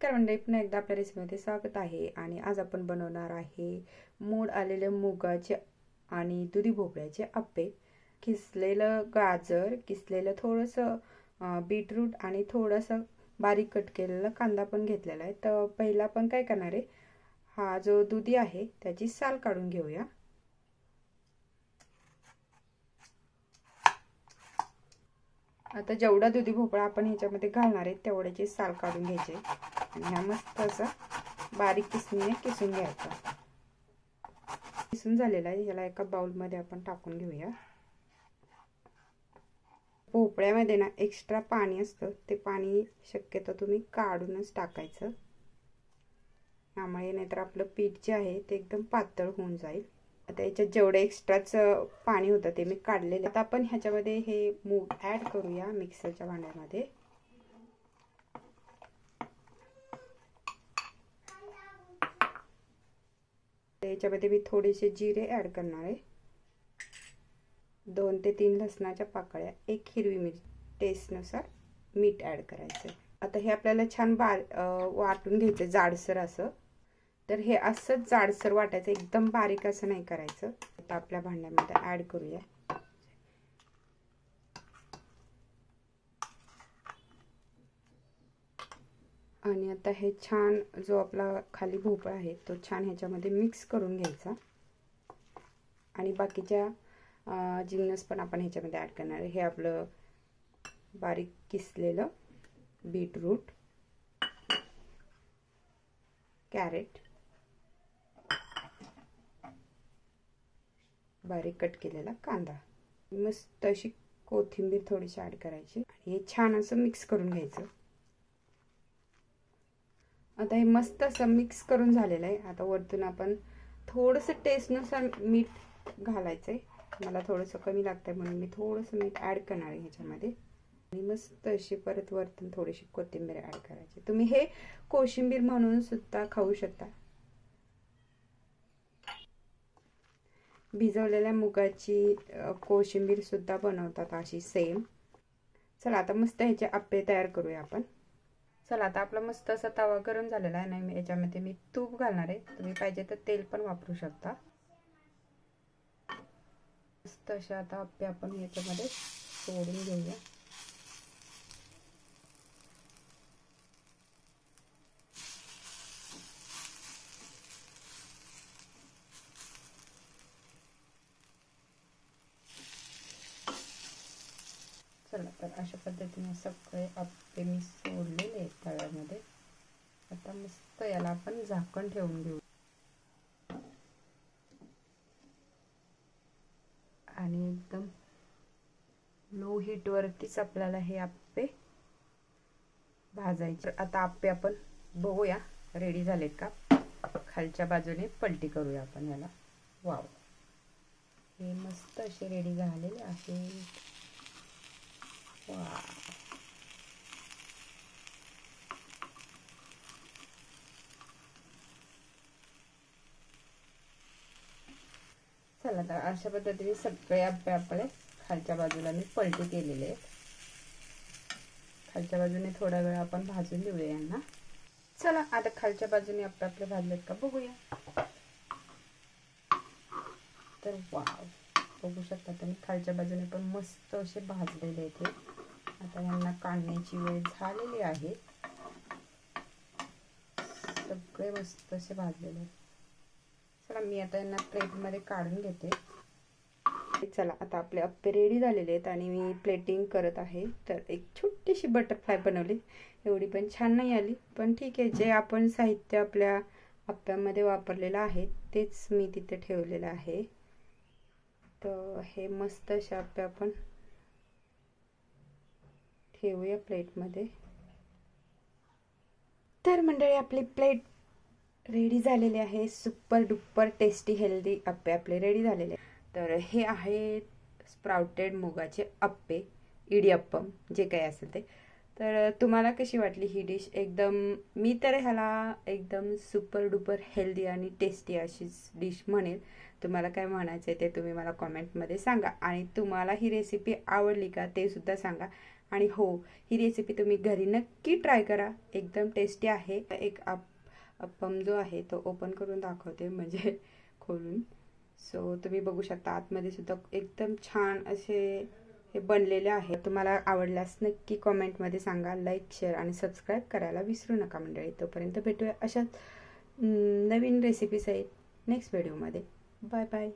नमस्कार मंडळी, पुन्हा एकदा आपल्या रेसिपीमध्ये स्वागत आहे। आणि आज आपण बनवणार आहे मोड आलेले मुगाचे आणि दुधी भोपळ्याचे अप्पे। किसलेलं गाजर, किसलेलं थोडंसं बीटरूट आणि थोडंसं बारीक कट केलेला कांदा पण घेतलेला आहे। तर पहिला आपण काय करणार आहे, हा जो दुधी आहे त्याची साल काढून घेऊया। आता जेवढा दुधी भोपळा आपण ह्याच्यामध्ये घालणार आहे तेवढ्याची साल काढून घ्यायची आणि हा मस्त असा बारीक किसणीने किसून घ्यायचा। किसून झालेला आहे, याला एका बाउल मध्ये आपण टाकून घेऊया। भोपळ्यामध्ये ना एक्स्ट्रा पाणी असतं, ते पाणी शक्यतो तुम्ही काढूनच टाकायचं, त्यामुळे नाहीतर आपलं पीठ जे आहे ते एकदम पातळ होऊन जाईल। आता याच्यात जेवढे एक्स्ट्राच पाणी होतं ते मी काढलेले। आता आपण ह्याच्यामध्ये हे मूग ऍड करूया मिक्सरच्या भांड्यामध्ये। याच्यामध्ये मी थोडेसे जिरे ऍड करणार आहे, 2 ते 3 लसणाच्या पाकळ्या, 1 हिरवी मिरची, टेस्टनुसार मीठ ऍड करायचं। आता हे आपल्याला छान वाटून घ्यायचं जाडसर असं। तर हे असंच जाडसर वाटायचं, एकदम बारीक असं नाही करायचं। आता आपल्या भांड्यामध्ये ऍड करूया। आणि आता हे छान जो आपला खाली भोपळा आहे तो छान ह्याच्यामध्ये मिक्स करून घ्यायचा। आणि बाकीच्या जिन्नस पण आपण ह्याच्यामध्ये ऍड करणार आहे। हे आपलं बारीक किसलेलं बीटरूट, कॅरेट, बारीक कट केलेला कांदा, मस्त अशी कोथिंबीर थोडीशी ऍड करायची आणि हे छान असं मिक्स करून घ्यायचं। आता हे मस्त असं मिक्स करून झालेलं आहे। आता वरतून आपण थोडंसं टेस्टनुसार मीठ घालायचंय। मला थोडंसं कमी लागतंय म्हणून मी थोडंसं मीठ ऍड करणार आहे ह्याच्यामध्ये। आणि मस्त अशी परत वरतून थोडीशी कोथिंबीर ऍड करायची। तुम्ही हे कोशिंबीर म्हणून सुद्धा खाऊ शकता। भिजवलेल्या मुगाची कोशिंबीर सुद्धा बनवतात अशी सेम। चला आता मस्त ह्याचे अप्पे तयार करूया आपण। चला आता आपला मस्त असा तवा गरम झालेला आहे आणि याच्यामध्ये मी तूप घालणार आहे, तुम्ही पाहिजे तर तेल पण वापरू शकता। मस्त असे आता अप्पे आपण याच्यामध्ये सोडून घेऊया। चला तर अशा पद्धतीने सगळे अप्पे मी सोडलेले आहेत तव्यामध्ये। आता मस्त याला आपण झाकण ठेवून घेऊ आणि एकदम लो हीट वरतीच आपल्याला हे अप्पे भाजायचे। आता अप्पे आपण बघूया रेडी झालेत का। खालच्या बाजूने पलटी करूया आपण याला। वाव, हे मस्त असे रेडी झालेले आहेत। चला तर अशा पद्धतीने सगळे अप्पे आपले खालच्या बाजूला मी पलटी केलेले आहेत। खालच्या बाजूने थोडा वेळ आपण भाजून घेऊया यांना। चला आता खालच्या बाजूने अप्पे आपले भाजलेत का बघूया। तर वाव, बघू शकता तुम्ही खालच्या बाजूने पण मस्त असे भाजलेले आहेत। आता यांना काढण्याची वेळ झालेली आहे। सगळे मस्त असे भाजलेले आहेत। चला मी आता यांना प्लेटमध्ये काढून घेते। चला आता आपले अप्पे रेडी झालेले आहेत आणि मी प्लेटिंग करत आहे। तर एक छोटीशी बटरफ्लाय बनवली, एवढी पण छान नाही आली, पण ठीक आहे। जे आपण साहित्य आपल्या अप्प्यामध्ये वापरलेलं आहे तेच मी तिथे ठेवलेलं आहे। तर हे मस्त असे अप्पे आपण ठेवूया प्लेटमध्ये। तर मंडळी आपली प्लेट रेडी झालेली आहे। सुपर डुपर टेस्टी हेल्दी अप्पे आपले रेडी झालेले। तर हे आहेत स्प्राउटेड मुगाचे अप्पे, इडियप्पम, जे काही असेल ते। तर तुम्हाला कशी वाटली ही डिश? एकदम मी तर ह्याला एकदम सुपर डुपर हेल्दी आणि टेस्टी अशीच डिश म्हणेल। तुम्हाला काय म्हणायचं आहे ते तुम्ही मला कमेंटमध्ये सांगा आणि तुम्हाला ही रेसिपी आवडली का ते सुद्धा सांगा। आणि हो, ही रेसिपी तुम्ही घरी नक्की ट्राय करा, एकदम टेस्टी आहे. एक अप्पम जो आहे तो ओपन करून दाखवते, म्हणजे खोलून. सो तुम्ही बघू शकता आतमध्ये सुद्धा एकदम छान असे हे बनलेले आहे. तुम्हाला आवडल्यास नक्की कॉमेंटमध्ये सांगा. लाईक, शेअर आणि सबस्क्राईब करायला विसरू नका मंडळी. तोपर्यंत भेटूया अशाच नवीन रेसिपी सहित नेक्स्ट व्हिडिओमध्ये. Bye bye.